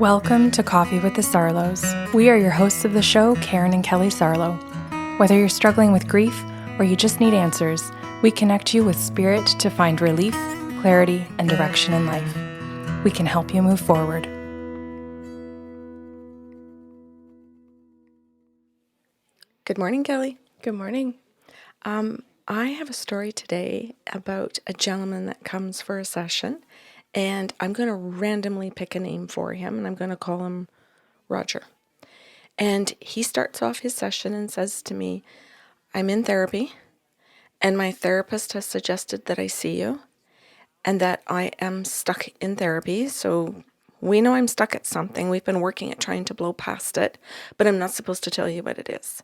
Welcome to Coffee with the Sarlos. We are your hosts of the show, Karen and Kelly Sarlo. Whether you're struggling with grief or you just need answers, we connect you with spirit to find relief, clarity, and direction in life. We can help you move forward. Good morning, Kelly. Good morning. I have a story today about a gentleman that comes for a session, and I'm going to randomly pick a name for him, and I'm going to call him Rodger. And he starts off his session and says to me, I'm in therapy, and my therapist has suggested that I see you, and that I am stuck in therapy. So we know I'm stuck at something. We've been working at trying to blow past it, but I'm not supposed to tell you what it is.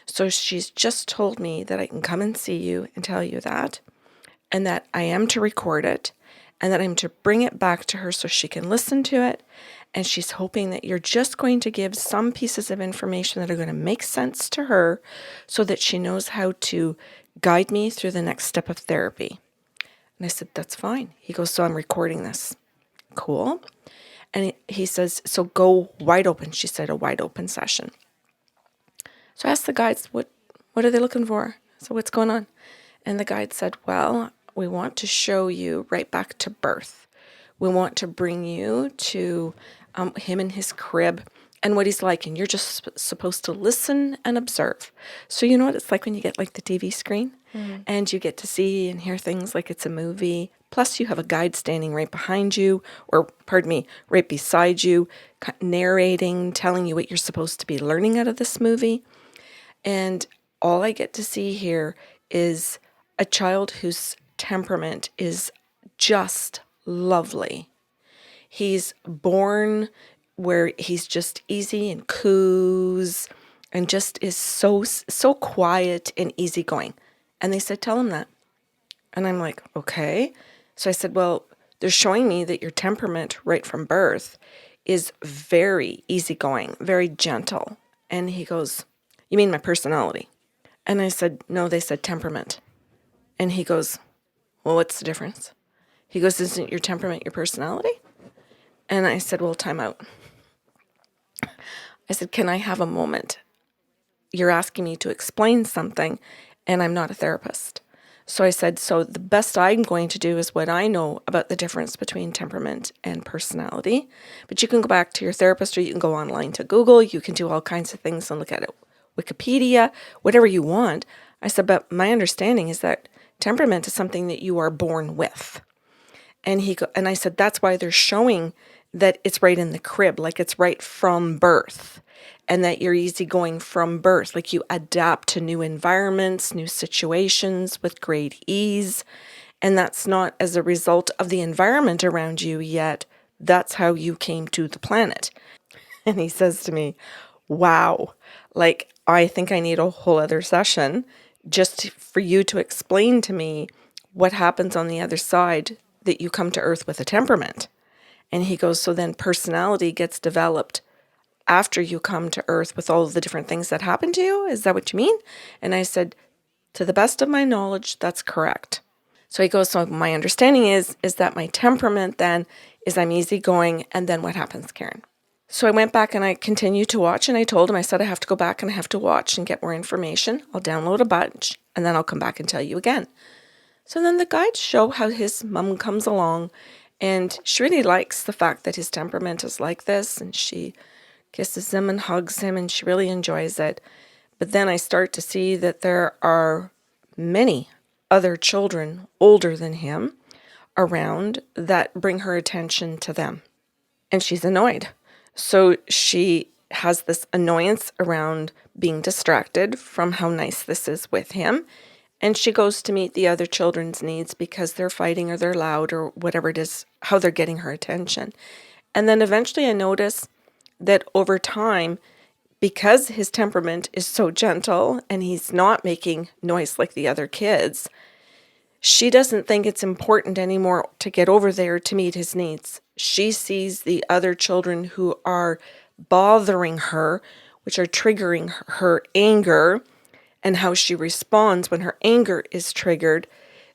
So she's just told me that I can come and see you and tell you that, and that I am to record it, and that I'm to bring it back to her so she can listen to it. And she's hoping that you're just going to give some pieces of information that are going to make sense to her so that she knows how to guide me through the next step of therapy. And I said, that's fine. He goes, so I'm recording this. Cool. And he says, so go wide open. She said, a wide open session. So I asked the guides, what are they looking for? So what's going on? And the guide said, well, we want to show you right back to birth. We want to bring you to him in his crib and what he's like. And you're just supposed to listen and observe. So you know what it's like when you get like the TV screen and you get to see and hear things like it's a movie. Plus you have a guide standing right behind you, or pardon me, right beside you, narrating, telling you what you're supposed to be learning out of this movie. And all I get to see here is a child whose temperament is just lovely. He's born where he's just easy and coos and just is so quiet and easygoing. And they said, tell him that. And I'm like, okay. So I said, well, they're showing me that your temperament right from birth is very easygoing, very gentle. And he goes, you mean my personality? And I said, no, they said temperament. And he goes, well, what's the difference? He goes, isn't your temperament your personality? And I said, well, time out. I said, can I have a moment? You're asking me to explain something, and I'm not a therapist. So I said, so the best I'm going to do is what I know about the difference between temperament and personality. But you can go back to your therapist, or you can go online to Google. You can do all kinds of things and look at it. Wikipedia, whatever you want. I said, but my understanding is that temperament is something that you are born with. And I said, that's why they're showing that it's right in the crib, like it's right from birth, and that you're easygoing from birth, like you adapt to new environments, new situations with great ease. And that's not as a result of the environment around you yet. That's how you came to the planet. And he says to me, wow, like I think I need a whole other session just for you to explain to me what happens on the other side that you come to Earth with a temperament. And he goes, so then personality gets developed after you come to Earth with all of the different things that happen to you? Is that what you mean? And I said, to the best of my knowledge, that's correct. So he goes, so my understanding is that my temperament then is I'm easygoing, and then what happens, Karen? So I went back and I continued to watch, and I told him, I said, I have to go back and I have to watch and get more information. I'll download a bunch, and then I'll come back and tell you again. So then the guides show how his mom comes along, and she really likes the fact that his temperament is like this, and she kisses him and hugs him, and she really enjoys it. But then I start to see that there are many other children older than him around that bring her attention to them. And she's annoyed. So she has this annoyance around being distracted from how nice this is with him. And she goes to meet the other children's needs because they're fighting or they're loud or whatever it is, how they're getting her attention. And then eventually I notice that over time, because his temperament is so gentle and he's not making noise like the other kids, she doesn't think it's important anymore to get over there to meet his needs. She sees the other children who are bothering her, which are triggering her anger, and how she responds when her anger is triggered,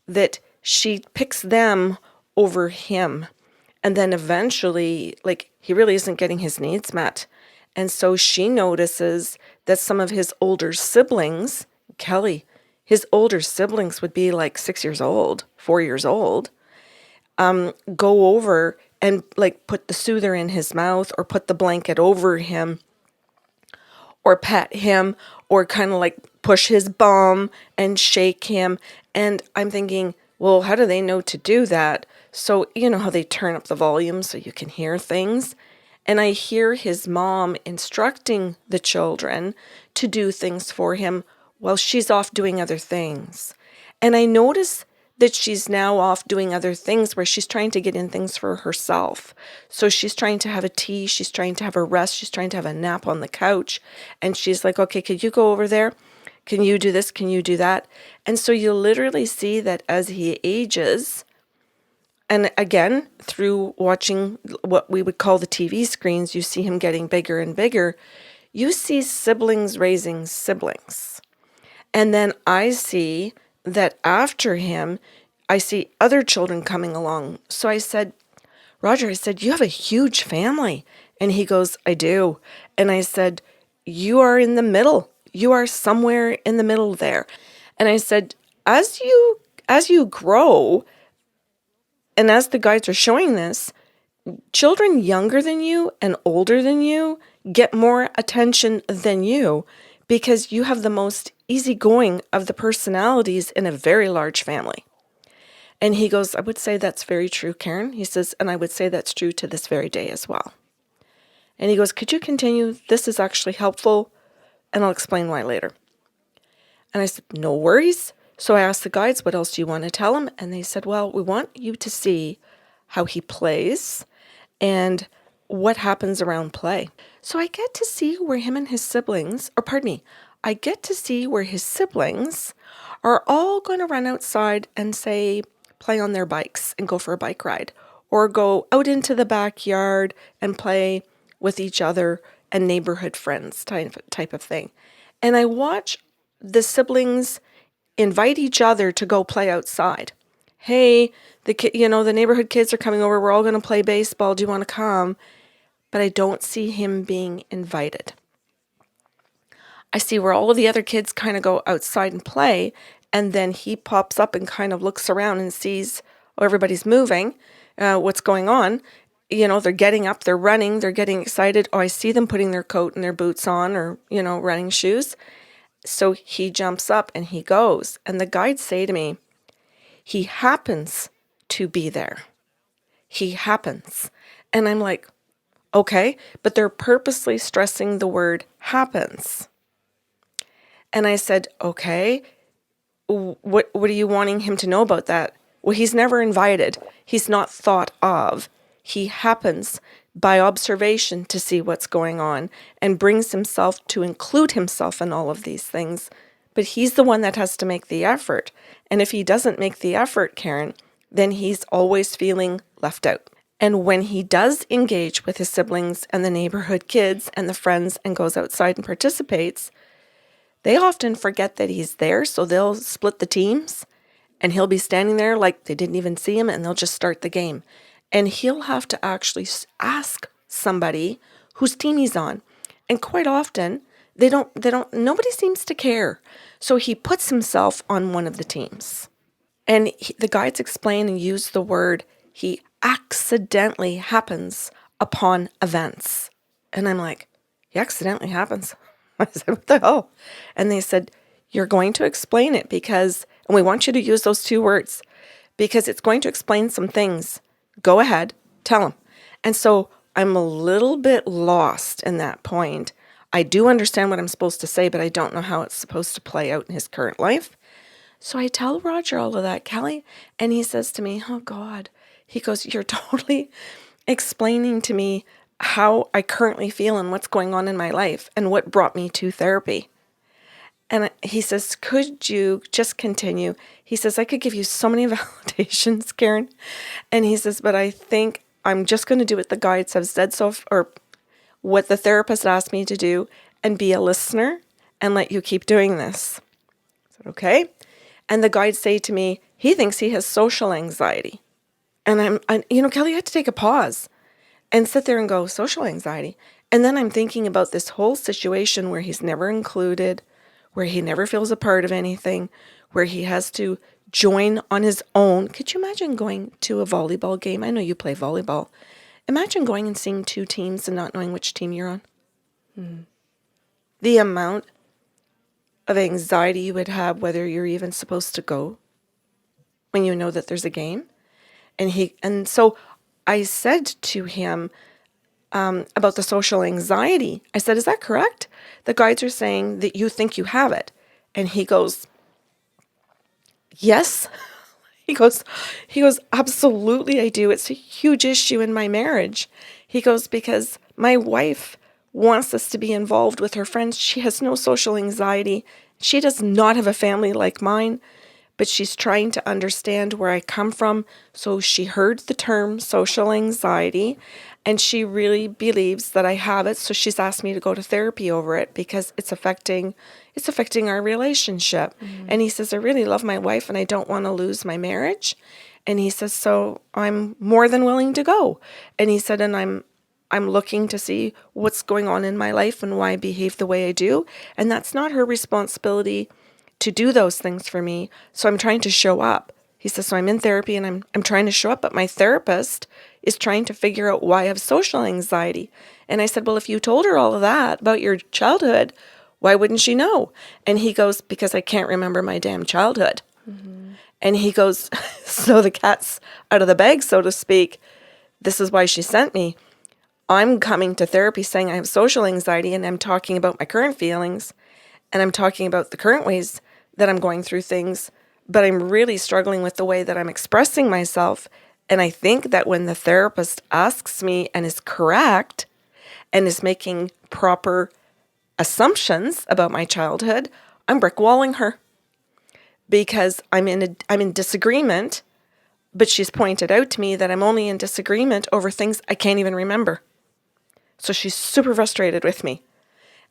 that she picks them over him. And then eventually, like, he really isn't getting his needs met. And so she notices that some of his older siblings, Kelly, his older siblings would be like 6 years old, 4 years old, go over and like put the soother in his mouth or put the blanket over him or pet him or kind of like push his bum and shake him. And I'm thinking, well, how do they know to do that? So, you know how they turn up the volume so you can hear things? And I hear his mom instructing the children to do things for him while she's off doing other things. And I notice that she's now off doing other things where she's trying to get in things for herself. So she's trying to have a tea, she's trying to have a rest, she's trying to have a nap on the couch. And she's like, okay, could you go over there? Can you do this? Can you do that? And so you literally see that as he ages, and again, through watching what we would call the TV screens, you see him getting bigger and bigger. You see siblings raising siblings. And then I see that after him, I see other children coming along. So I said, Rodger, I said, you have a huge family. And he goes, I do. And I said, you are in the middle. You are somewhere in the middle there. And I said, as you grow, and as the guides are showing this, children younger than you and older than you get more attention than you because you have the most easygoing of the personalities in a very large family. And he goes, I would say that's very true, Karen. He says, and I would say that's true to this very day as well. And he goes, could you continue? This is actually helpful, and I'll explain why later. And I said, no worries. So I asked the guides, what else do you want to tell him? And they said, well, we want you to see how he plays and what happens around play. So I get to see where him and his siblings, I get to see where his siblings are all going to run outside and say, play on their bikes and go for a bike ride, or go out into the backyard and play with each other and neighborhood friends type of thing. And I watch the siblings invite each other to go play outside. Hey, the neighborhood kids are coming over. We're all going to play baseball. Do you want to come? But I don't see him being invited. I see where all of the other kids kind of go outside and play, and then he pops up and kind of looks around and sees, oh, everybody's moving. What's going on? They're getting up, they're running, they're getting excited. Oh, I see them putting their coat and their boots on, or, running shoes. So he jumps up and he goes. And the guides say to me, he happens to be there. He happens. And I'm like, okay, but they're purposely stressing the word happens. And I said, okay, what are you wanting him to know about that? Well, he's never invited. He's not thought of. He happens by observation to see what's going on and brings himself to include himself in all of these things. But he's the one that has to make the effort. And if he doesn't make the effort, Karen, then he's always feeling left out. And when he does engage with his siblings and the neighborhood kids and the friends and goes outside and participates, they often forget that he's there. So they'll split the teams and he'll be standing there like they didn't even see him, and they'll just start the game. And he'll have to actually ask somebody whose team he's on. And quite often, nobody seems to care. So he puts himself on one of the teams. And the guides explain and use the word, he accidentally happens upon events. And I'm like, he accidentally happens? I said, what the hell? And they said, you're going to explain it and we want you to use those two words, because it's going to explain some things. Go ahead, tell him. And so I'm a little bit lost in that point. I do understand what I'm supposed to say, but I don't know how it's supposed to play out in his current life. So I tell Rodger all of that, Kelly, and he says to me, oh God, he goes, you're totally explaining to me how I currently feel and what's going on in my life and what brought me to therapy. And he says, could you just continue? He says, I could give you so many validations, Karen. And he says, but I think I'm just going to do what the guides have said or what the therapist asked me to do, and be a listener and let you keep doing this. I said, okay. And the guides say to me, he thinks he has social anxiety. And Kelly, I had to take a pause and sit there and go, social anxiety. And then I'm thinking about this whole situation where he's never included, where he never feels a part of anything, where he has to join on his own. Could you imagine going to a volleyball game? I know you play volleyball. Imagine going and seeing two teams and not knowing which team you're on. Mm. The amount of anxiety you would have whether you're even supposed to go when you know that there's a game. And so I said to him about the social anxiety. I said, is that correct? The guides are saying that you think you have it. And he goes, yes. He goes, absolutely I do. It's a huge issue in my marriage. He goes, because my wife wants us to be involved with her friends. She has no social anxiety. She does not have a family like mine, but she's trying to understand where I come from. So she heard the term social anxiety, and she really believes that I have it. So she's asked me to go to therapy over it because it's affecting our relationship. Mm-hmm. And he says, I really love my wife and I don't want to lose my marriage. And he says, so I'm more than willing to go. And he said, and I'm looking to see what's going on in my life and why I behave the way I do. And that's not her responsibility to do those things for me. So I'm trying to show up. He says, so I'm in therapy and I'm trying to show up, but my therapist is trying to figure out why I have social anxiety. And I said, well, if you told her all of that about your childhood, why wouldn't she know? And he goes, because I can't remember my damn childhood. Mm-hmm. And he goes, so the cat's out of the bag, so to speak. This is why she sent me. I'm coming to therapy saying I have social anxiety, and I'm talking about my current feelings, and I'm talking about the current ways that I'm going through things, but I'm really struggling with the way that I'm expressing myself. And I think that when the therapist asks me and is correct and is making proper assumptions about my childhood, I'm brickwalling her because I'm in disagreement, but she's pointed out to me that I'm only in disagreement over things I can't even remember. So she's super frustrated with me.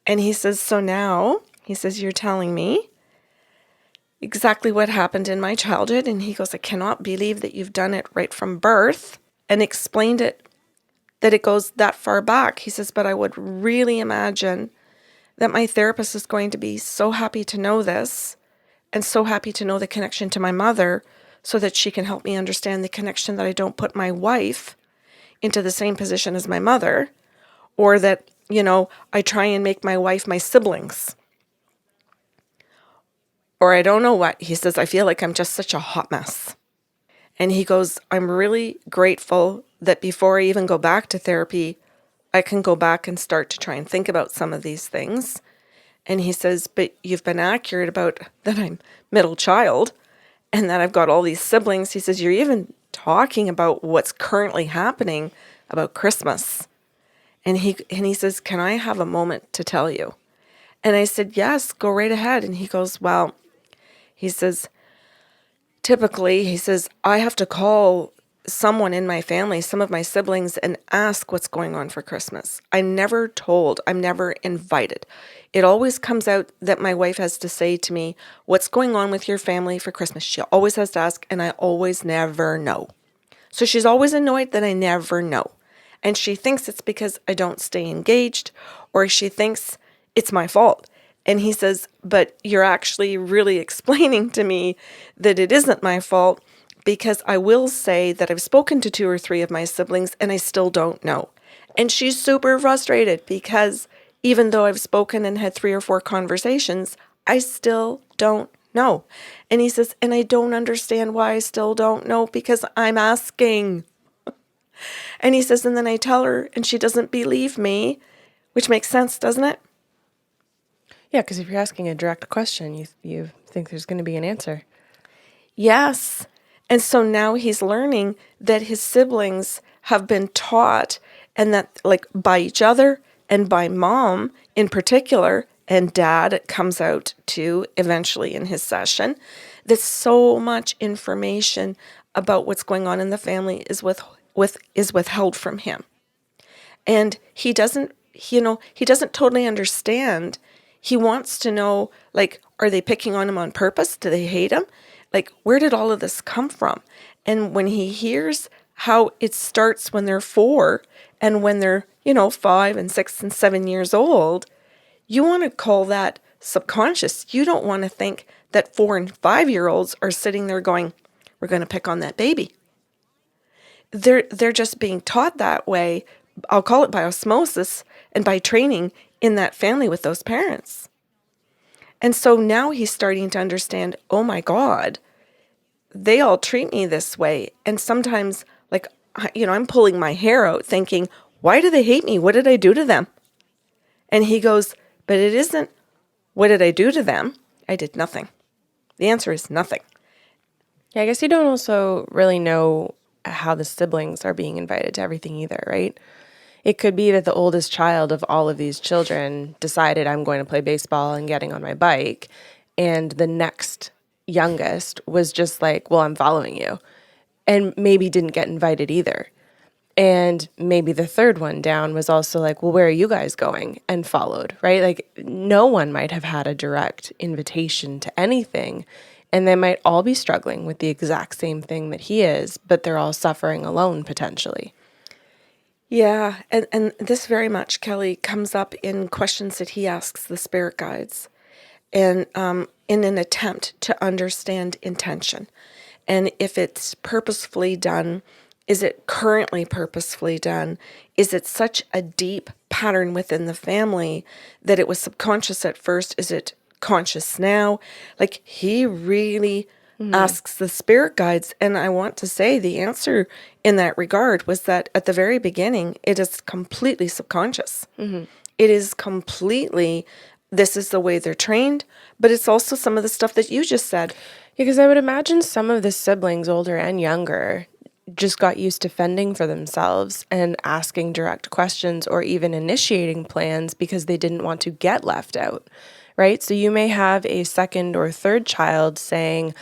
And he says, so now, he says, you're telling me exactly what happened in my childhood. And he goes, I cannot believe that you've done it right from birth and explained it, that it goes that far back. He says, but I would really imagine that my therapist is going to be so happy to know this and so happy to know the connection to my mother so that she can help me understand the connection, that I don't put my wife into the same position as my mother, or that, I try and make my wife my siblings. Or I don't know what. He says, I feel like I'm just such a hot mess. And he goes, I'm really grateful that before I even go back to therapy, I can go back and start to try and think about some of these things. And he says, but you've been accurate about that I'm middle child and that I've got all these siblings. He says, you're even talking about what's currently happening about Christmas. And he says, can I have a moment to tell you? And I said, yes, go right ahead. And he goes, well, he says, typically, he says, I have to call someone in my family, some of my siblings, and ask what's going on for Christmas. I'm never told. I'm never invited. It always comes out that my wife has to say to me, what's going on with your family for Christmas? She always has to ask, and I always never know. So she's always annoyed that I never know. And she thinks it's because I don't stay engaged, or she thinks it's my fault. And he says, but you're actually really explaining to me that it isn't my fault, because I will say that I've spoken to 2 or 3 of my siblings and I still don't know. And she's super frustrated because even though I've spoken and had 3 or 4 conversations, I still don't know. And he says, and I don't understand why I still don't know, because I'm asking. And he says, and then I tell her and she doesn't believe me, which makes sense, doesn't it? Yeah, because if you're asking a direct question, you think there's going to be an answer. Yes. And so now he's learning that his siblings have been taught, and that like by each other and by mom in particular, and dad, it comes out too eventually in his session, that so much information about what's going on in the family is withheld from him. And he doesn't totally understand. He wants to know, like, are they picking on him on purpose? Do they hate him? Like, where did all of this come from? And when he hears how it starts when they're 4, and when they're, 5 and 6 and 7 years old, you want to call that subconscious. You don't want to think that 4 and 5-year-olds are sitting there going, we're going to pick on that baby. They're just being taught that way. I'll call it by osmosis and by training in that family with those parents. And so now he's starting to understand, oh my God, they all treat me this way. And sometimes, like, I'm pulling my hair out thinking, why do they hate me? What did I do to them? And he goes, but it isn't, what did I do to them? I did nothing. The answer is nothing. Yeah, I guess you don't also really know how the siblings are being invited to everything either, right? It could be that the oldest child of all of these children decided I'm going to play baseball and getting on my bike, and the next youngest was just like, well, I'm following you, and maybe didn't get invited either. And maybe the third one down was also like, well, where are you guys going? And followed, right? Like no one might have had a direct invitation to anything. And they might all be struggling with the exact same thing that he is, but they're all suffering alone potentially. Yeah, and this very much, Kelly, comes up in questions that he asks the spirit guides, and in an attempt to understand intention. And if it's purposefully done, is it currently purposefully done? Is it such a deep pattern within the family that it was subconscious at first? Is it conscious now? Like, he really asks the spirit guides. And I want to say the answer in that regard was that at the very beginning, it is completely subconscious. It is completely, this is the way they're trained, but it's also some of the stuff that you just said. Because I would imagine some of the siblings, older and younger, just got used to fending for themselves and asking direct questions or even initiating plans because they didn't want to get left out, right? So you may have a second or third child saying,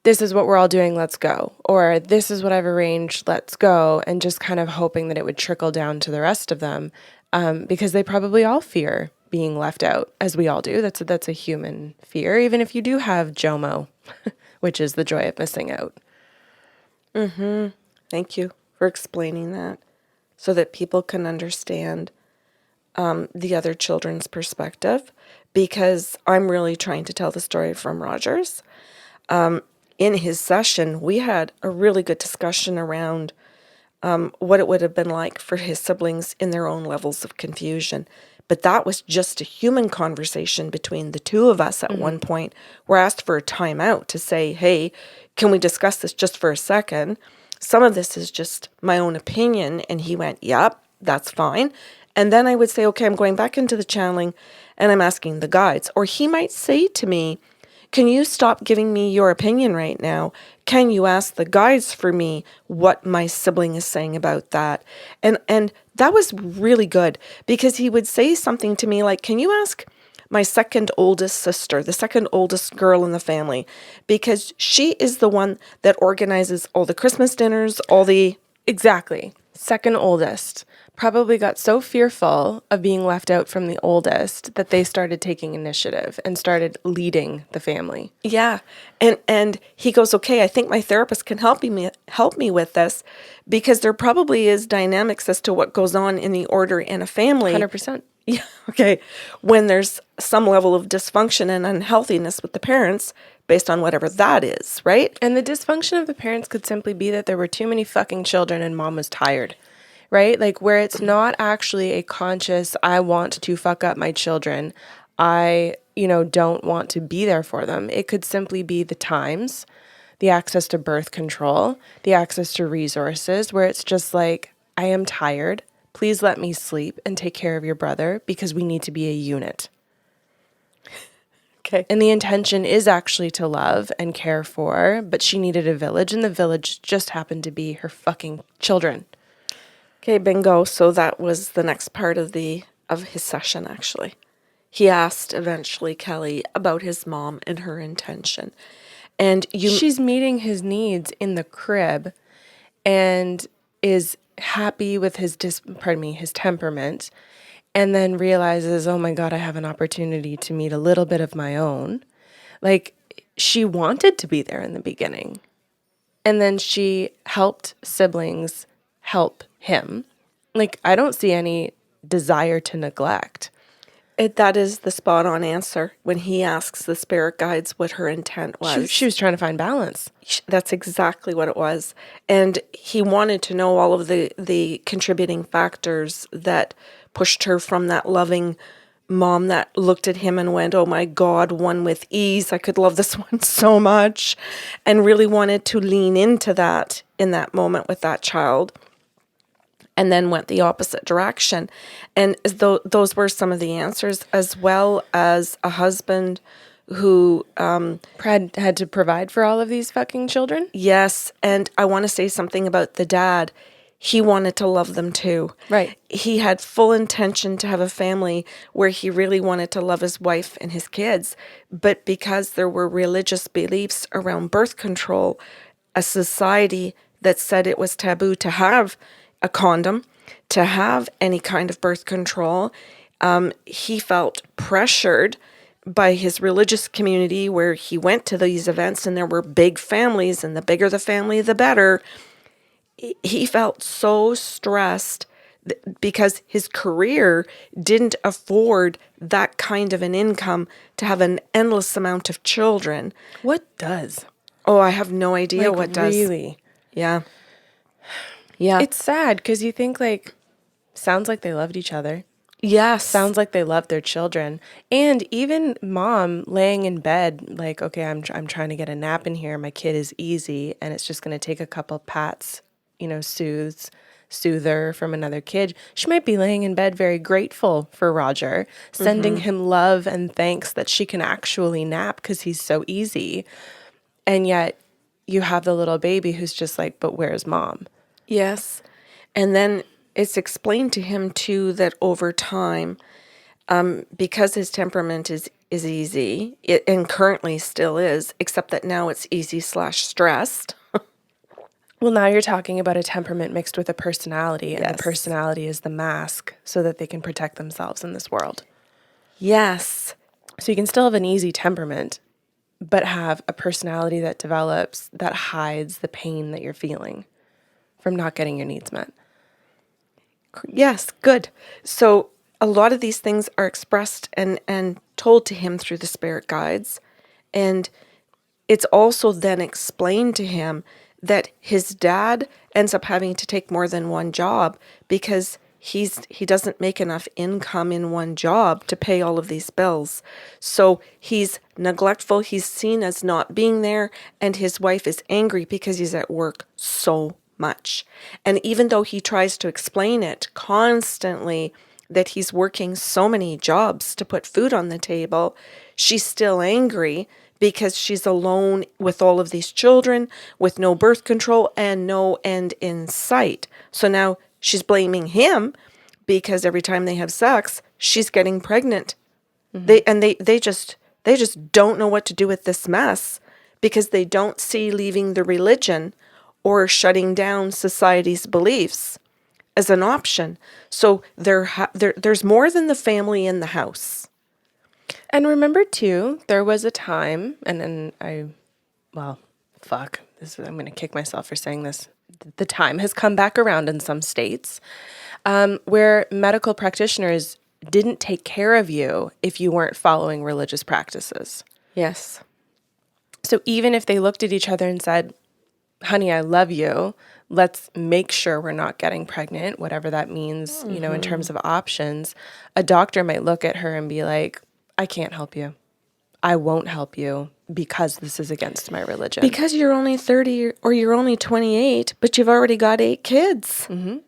this is what we're all doing, let's go. Or this is what I've arranged, let's go. And just kind of hoping that it would trickle down to the rest of them because they probably all fear being left out, as we all do. That's a human fear, even if you do have JOMO, which is the joy of missing out. Thank you for explaining that so that people can understand the other children's perspective, because I'm really trying to tell the story from Rodger's. In his session, we had a really good discussion around what it would have been like for his siblings in their own levels of confusion. But that was just a human conversation between the two of us at one point. We're asked for a timeout to say, hey, can we discuss this just for a second? Some of this is just my own opinion. And he went, yep, that's fine. And then I would say, okay, I'm going back into the channeling and I'm asking the guides. Or he might say to me, can you stop giving me your opinion right now? Can you ask the guides for me what my sibling is saying about that? And that was really good, because he would say something to me like, can you ask my second oldest sister, the second oldest girl in the family, because she is the one that organizes all the Christmas dinners, all the... Exactly. Second oldest. Probably got so fearful of being left out from the oldest that they started taking initiative and started leading the family. Yeah. And he goes, okay, I think my therapist can help me with this, because there probably is dynamics as to what goes on in the order in a family. 100%. Yeah. Okay. When there's some level of dysfunction and unhealthiness with the parents, based on whatever that is, right? And the dysfunction of the parents could simply be that there were too many fucking children and mom was tired, right? Like, where it's not actually a conscious, I want to fuck up my children. I, don't want to be there for them. It could simply be the times, the access to birth control, the access to resources, where it's just like, I am tired. Please let me sleep and take care of your brother because we need to be a unit. Okay. And the intention is actually to love and care for, but she needed a village, and the village just happened to be her fucking children. Okay, bingo. So that was the next part of his session, actually. He asked eventually Kelly about his mom and her intention. And she's meeting his needs in the crib and is happy with his temperament, and then realizes, oh my God, I have an opportunity to meet a little bit of my own. Like, she wanted to be there in the beginning. And then she helped siblings help him. Like, I don't see any desire to neglect. That is the spot on answer when he asks the spirit guides what her intent was. She was trying to find balance. That's exactly what it was. And he wanted to know all of the contributing factors that pushed her from that loving mom that looked at him and went, oh my God, one with ease. I could love this one so much. And really wanted to lean into that in that moment with that child. And then went the opposite direction. And those were some of the answers, as well as a husband who Had to provide for all of these fucking children? yes, and I want to say something about the dad. He wanted to love them too. Right. He had full intention to have a family where he really wanted to love his wife and his kids. But because there were religious beliefs around birth control, a society that said it was taboo to have a condom, to have any kind of birth control, he felt pressured by his religious community where he went to these events and there were big families, and the bigger the family, the better. He felt so stressed because his career didn't afford that kind of an income to have an endless amount of children. What does? Oh, I have no idea Like, what does. really? Yeah. Yeah. It's sad because you think, like, sounds like they loved each other. yes. Sounds like they loved their children. And even mom laying in bed, like, okay, I'm trying to get a nap in here. My kid is easy, and it's just going to take a couple pats, soother from another kid. She might be laying in bed very grateful for Rodger, sending him love and thanks that she can actually nap because he's so easy. And yet you have the little baby who's just like, but where's mom? Yes. And then it's explained to him too that over time, because his temperament is easy, and currently still is, except that now it's easy/stressed. Well, now you're talking about a temperament mixed with a personality, and Yes. the personality is the mask so that they can protect themselves in this world. Yes. So you can still have an easy temperament, but have a personality that develops that hides the pain that you're feeling from not getting your needs met. Yes, good. So a lot of these things are expressed and told to him through the spirit guides. And it's also then explained to him that his dad ends up having to take more than one job because he doesn't make enough income in one job to pay all of these bills. So he's neglectful, he's seen as not being there, and his wife is angry because he's at work so much. And even though he tries to explain it constantly that he's working so many jobs to put food on the table, she's still angry because she's alone with all of these children, with no birth control and no end in sight. So now she's blaming him because every time they have sex, she's getting pregnant. They just don't know what to do with this mess because they don't see leaving the religion or shutting down society's beliefs as an option. So there's more than the family in the house. And remember, too, there was a time, I'm going to kick myself for saying this. The time has come back around in some states where medical practitioners didn't take care of you if you weren't following religious practices. Yes. So even if they looked at each other and said, honey, I love you, let's make sure we're not getting pregnant, whatever that means, in terms of options, a doctor might look at her and be like, I can't help you. I won't help you because this is against my religion. Because you're only 30 or you're only 28, but you've already got 8 kids. Mm-hmm.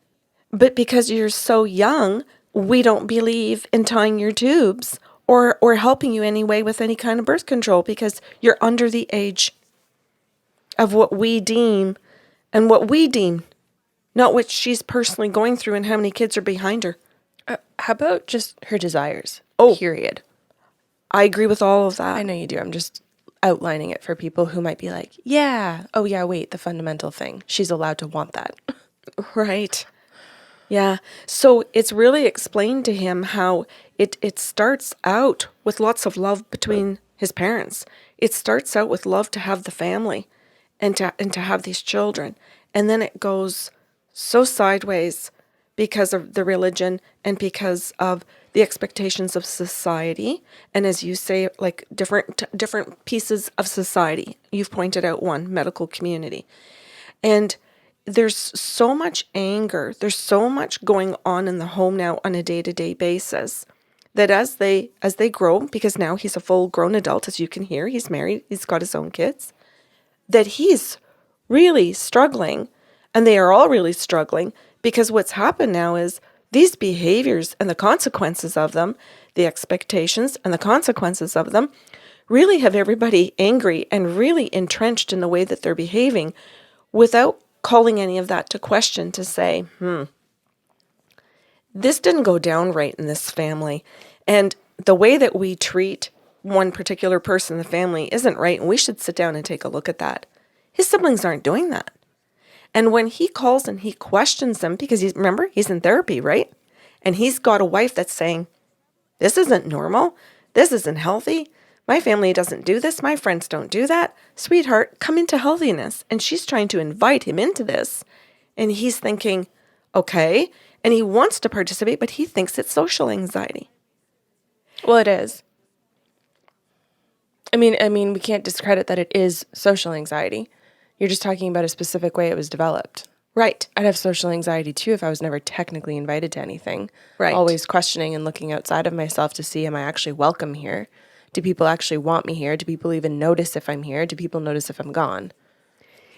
But because you're so young, we don't believe in tying your tubes or helping you anyway with any kind of birth control because you're under the age of what we deem, not what she's personally going through and how many kids are behind her. How about just her desires? Oh. Period. I agree with all of that. I know you do. I'm just outlining it for people who might be like, yeah, oh yeah, wait, the fundamental thing. She's allowed to want that. Right. Yeah. So it's really explained to him how it starts out with lots of love between his parents. It starts out with love to have the family. and to have these children. And then it goes so sideways because of the religion and because of the expectations of society. And as you say, like different pieces of society. You've pointed out one, medical community. And there's so much anger. There's so much going on in the home now on a day-to-day basis that as they grow, because now he's a full-grown adult, as you can hear, he's married, he's got his own kids, that he's really struggling, and they are all really struggling, because what's happened now is these behaviors and the consequences of them, the expectations and the consequences of them, really have everybody angry and really entrenched in the way that they're behaving without calling any of that to question, to say, this didn't go down right in this family. And the way that we treat one particular person in the family isn't right. And we should sit down and take a look at that. His siblings aren't doing that. And when he calls and he questions them, because remember, he's in therapy, right? And he's got a wife that's saying, this isn't normal. This isn't healthy. My family doesn't do this. My friends don't do that. Sweetheart, come into healthiness. And she's trying to invite him into this. And he's thinking, okay. And he wants to participate, but he thinks it's social anxiety. Well, it is. I mean, we can't discredit that it is social anxiety. You're just talking about a specific way it was developed. Right. I'd have social anxiety too if I was never technically invited to anything. Right. Always questioning and looking outside of myself to see, am I actually welcome here? Do people actually want me here? Do people even notice if I'm here? Do people notice if I'm gone?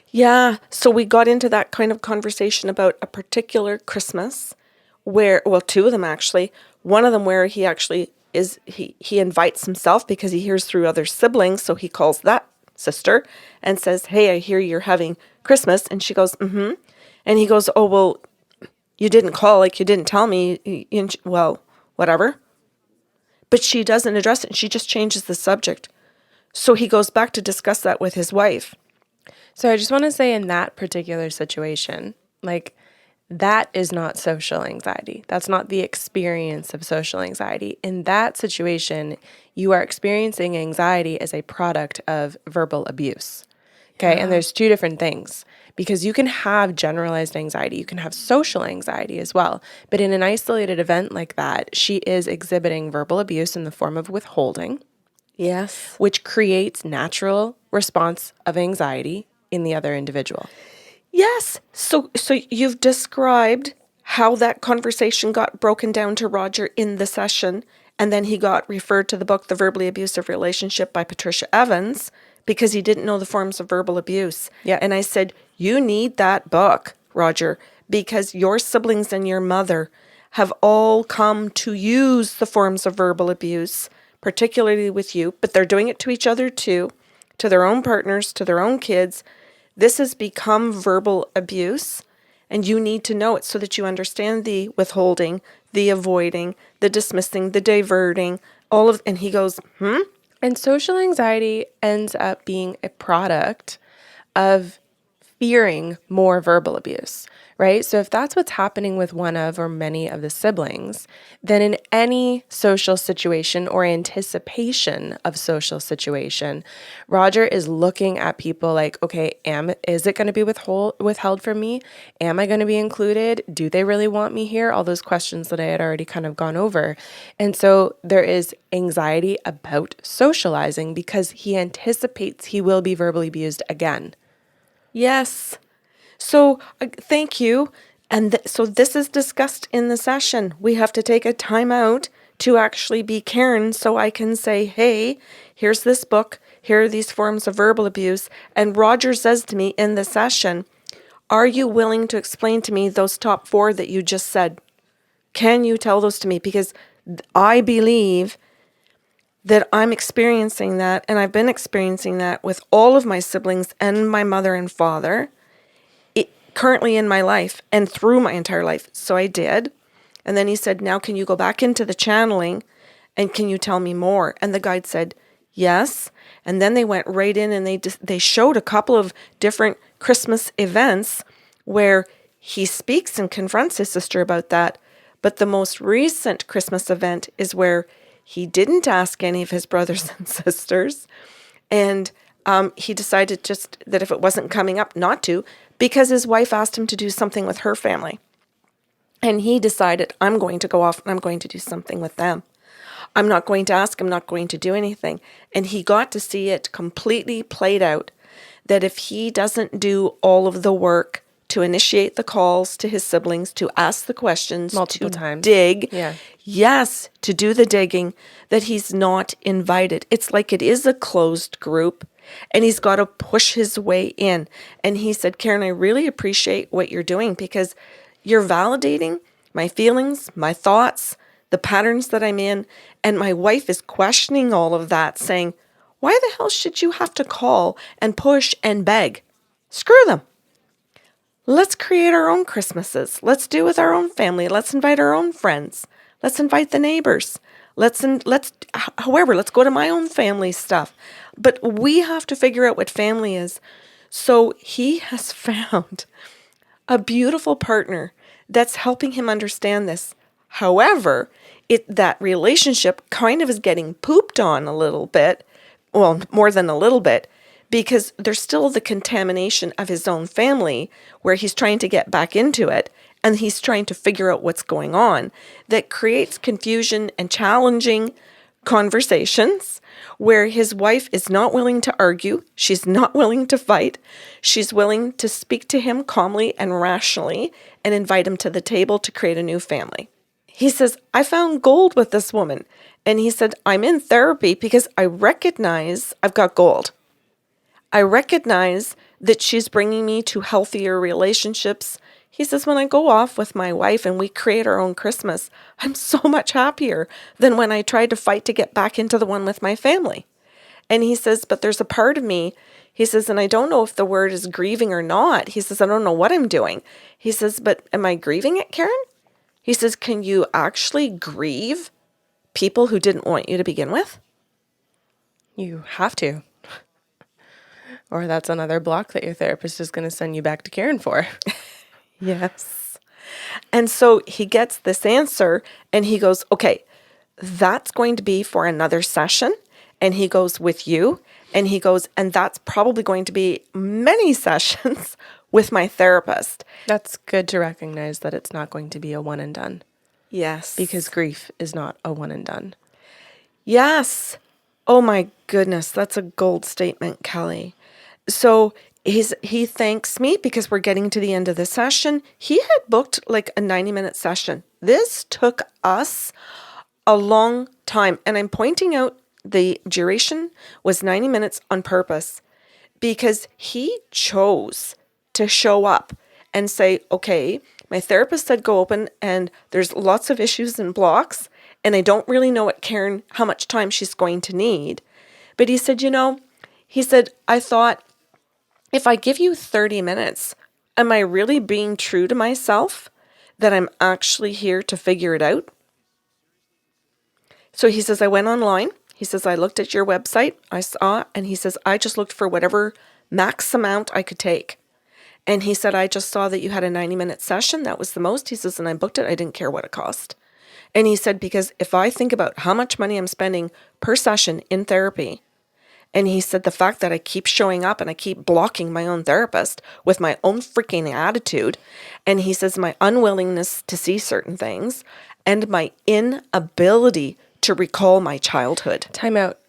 Yeah. So we got into that kind of conversation about a particular Christmas where, well, two of them actually. One of them where he actually he invites himself because he hears through other siblings. So he calls that sister and says, hey, I hear you're having Christmas. And she goes, mm-hmm. And he goes, oh, well, you didn't call, like you didn't tell me. Well, whatever. But she doesn't address it. She just changes the subject. So he goes back to discuss that with his wife. So I just want to say in that particular situation, like that is not social anxiety. That's not the experience of social anxiety. In that situation, you are experiencing anxiety as a product of verbal abuse. Okay. Yeah. And there's two different things, because you can have generalized anxiety. You can have social anxiety as well. But in an isolated event like that, she is exhibiting verbal abuse in the form of withholding. Yes. Which creates natural response of anxiety in the other individual. Yes. So you've described how that conversation got broken down to Rodger in the session, and then he got referred to the book, The Verbally Abusive Relationship by Patricia Evans, because he didn't know the forms of verbal abuse. Yeah. And I said, you need that book, Rodger, because your siblings and your mother have all come to use the forms of verbal abuse, particularly with you, but they're doing it to each other too, to their own partners, to their own kids. This has become verbal abuse, and you need to know it so that you understand the withholding, the avoiding, the dismissing, the diverting, and he goes, And social anxiety ends up being a product of fearing more verbal abuse, right? So if that's what's happening with one of or many of the siblings, then in any social situation or anticipation of social situation, Rodger is looking at people like, okay, is it going to be withheld from me? Am I going to be included? Do they really want me here? All those questions that I had already kind of gone over. And so there is anxiety about socializing because he anticipates he will be verbally abused again. Yes. So thank you. And so this is discussed in the session. We have to take a time out to actually be Karen so I can say, hey, here's this book. Here are these forms of verbal abuse. And Rodger says to me in the session, are you willing to explain to me those top 4 that you just said? Can you tell those to me? Because I believe that I'm experiencing that, and I've been experiencing that with all of my siblings and my mother and father currently in my life and through my entire life. So I did. And then he said, now can you go back into the channeling and can you tell me more? And the guide said, yes. And then they went right in and they showed a couple of different Christmas events where he speaks and confronts his sister about that. But the most recent Christmas event is where he didn't ask any of his brothers and sisters. And He decided just that if it wasn't coming up, not to, because his wife asked him to do something with her family. And he decided, I'm going to go off and I'm going to do something with them. I'm not going to ask, I'm not going to do anything. And he got to see it completely played out that if he doesn't do all of the work to initiate the calls to his siblings, to ask the questions, Multiple to times. dig, Yeah. yes, to do the digging, that he's not invited. It's like it is a closed group and he's got to push his way in. And he said, Karen, I really appreciate what you're doing because you're validating my feelings, my thoughts, the patterns that I'm in. And my wife is questioning all of that, saying, why the hell should you have to call and push and beg? Screw them. Let's create our own Christmases. Let's do with our own family. Let's invite our own friends. Let's invite the neighbors. Let's go to my own family stuff. But we have to figure out what family is. So he has found a beautiful partner that's helping him understand this. However, that relationship kind of is getting pooped on a little bit. Well, more than a little bit, because there's still the contamination of his own family where he's trying to get back into it and he's trying to figure out what's going on that creates confusion and challenging conversations where his wife is not willing to argue. She's not willing to fight. She's willing to speak to him calmly and rationally and invite him to the table to create a new family. He says, I found gold with this woman. And he said, I'm in therapy because I recognize I've got gold. I recognize that she's bringing me to healthier relationships. He says, when I go off with my wife and we create our own Christmas, I'm so much happier than when I tried to fight to get back into the one with my family. And he says, but there's a part of me, he says, and I don't know if the word is grieving or not. He says, I don't know what I'm doing. He says, but am I grieving it, Karen? He says, can you actually grieve people who didn't want you to begin with? You have to. Or that's another block that your therapist is going to send you back to Karen for. Yes. And so he gets this answer and he goes, okay, that's going to be for another session. And he goes, with you. And he goes, and that's probably going to be many sessions with my therapist. That's good to recognize that it's not going to be a one and done. Yes. Because grief is not a one and done. Yes. Oh my goodness. That's a gold statement, Kelly. So he thanks me because we're getting to the end of the session. He had booked like a 90-minute session. This took us a long time. And I'm pointing out the duration was 90 minutes on purpose because he chose to show up and say, okay, my therapist said go open and there's lots of issues and blocks and I don't really know how much time she's going to need. But he said, I thought, if I give you 30 minutes, am I really being true to myself that I'm actually here to figure it out? So he says, I went online. He says, I looked at your website. I saw, and he says, I just looked for whatever max amount I could take. And he said, I just saw that you had a 90-minute session. That was the most. He says, and I booked it. I didn't care what it cost. And he said, because if I think about how much money I'm spending per session in therapy, and he said, the fact that I keep showing up and I keep blocking my own therapist with my own freaking attitude. And he says, my unwillingness to see certain things and my inability to recall my childhood. Time out.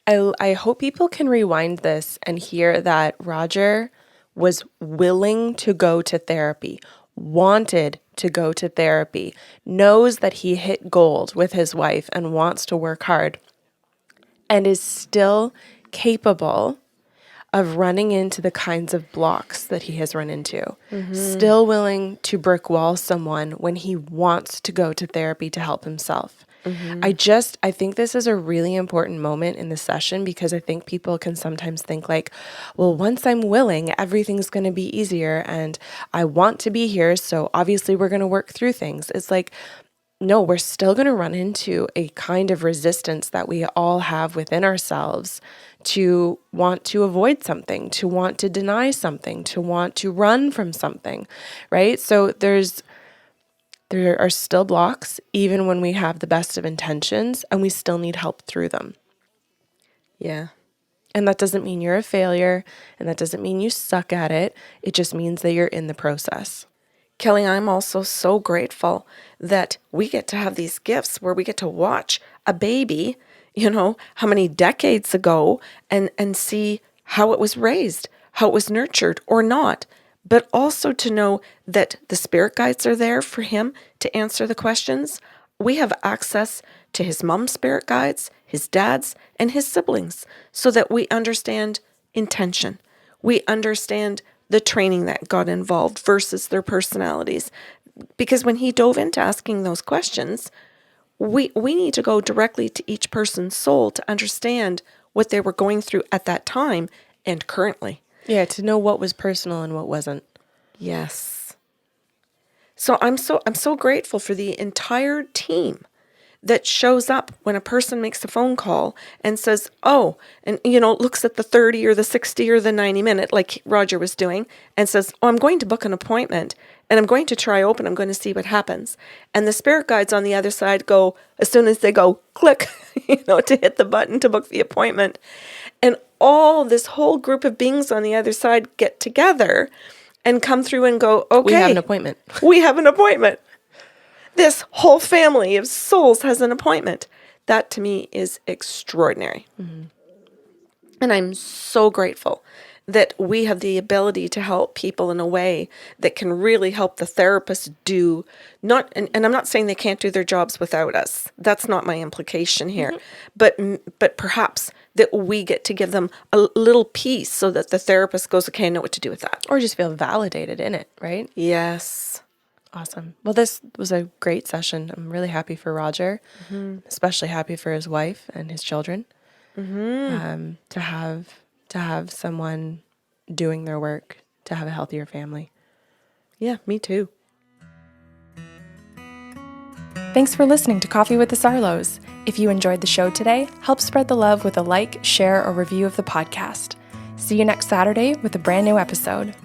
I hope people can rewind this and hear that Rodger was willing to go to therapy, wanted to go to therapy, knows that he hit gold with his wife and wants to work hard, and is still capable of running into the kinds of blocks that he has run into. Mm-hmm. Still willing to brick wall someone when he wants to go to therapy to help himself. Mm-hmm. I think this is a really important moment in the session because I think people can sometimes think like, well, once I'm willing, everything's going to be easier and I want to be here. So obviously we're going to work through things. It's like, no, we're still going to run into a kind of resistance that we all have within ourselves to want to avoid something, to want to deny something, to want to run from something, right? So there are still blocks, even when we have the best of intentions, and we still need help through them. Yeah. And that doesn't mean you're a failure, and that doesn't mean you suck at it. It just means that you're in the process. Kelly, I'm also so grateful that we get to have these gifts where we get to watch a baby, how many decades ago and see how it was raised, how it was nurtured or not, but also to know that the spirit guides are there for him to answer the questions. We have access to his mom's spirit guides, his dad's, and his siblings so that we understand intention. We understand the training that got involved versus their personalities. Because when he dove into asking those questions, we need to go directly to each person's soul to understand what they were going through at that time and currently. Yeah, to know what was personal and what wasn't. Yes. So I'm so grateful for the entire team that shows up when a person makes a phone call and says, oh, and, looks at the 30 or the 60 or the 90 minute, like Rodger was doing, and says, oh, I'm going to book an appointment and I'm going to try open. I'm going to see what happens. And the spirit guides on the other side go, as soon as they go click, to hit the button to book the appointment. And all this whole group of beings on the other side get together and come through and go, okay. We have an appointment. We have an appointment. This whole family of souls has an appointment. That to me is extraordinary. Mm-hmm. And I'm so grateful that we have the ability to help people in a way that can really help the therapist do and I'm not saying they can't do their jobs without us. That's not my implication here. Mm-hmm. But perhaps that we get to give them a little piece so that the therapist goes, okay, I know what to do with that. Or just feel validated in it, right? Yes. Awesome. Well, this was a great session. I'm really happy for Rodger, especially happy for his wife and his children. To have someone doing their work, to have a healthier family. Yeah, me too. Thanks for listening to Coffee with the Sarlos. If you enjoyed the show today, help spread the love with a like, share, or review of the podcast. See you next Saturday with a brand new episode.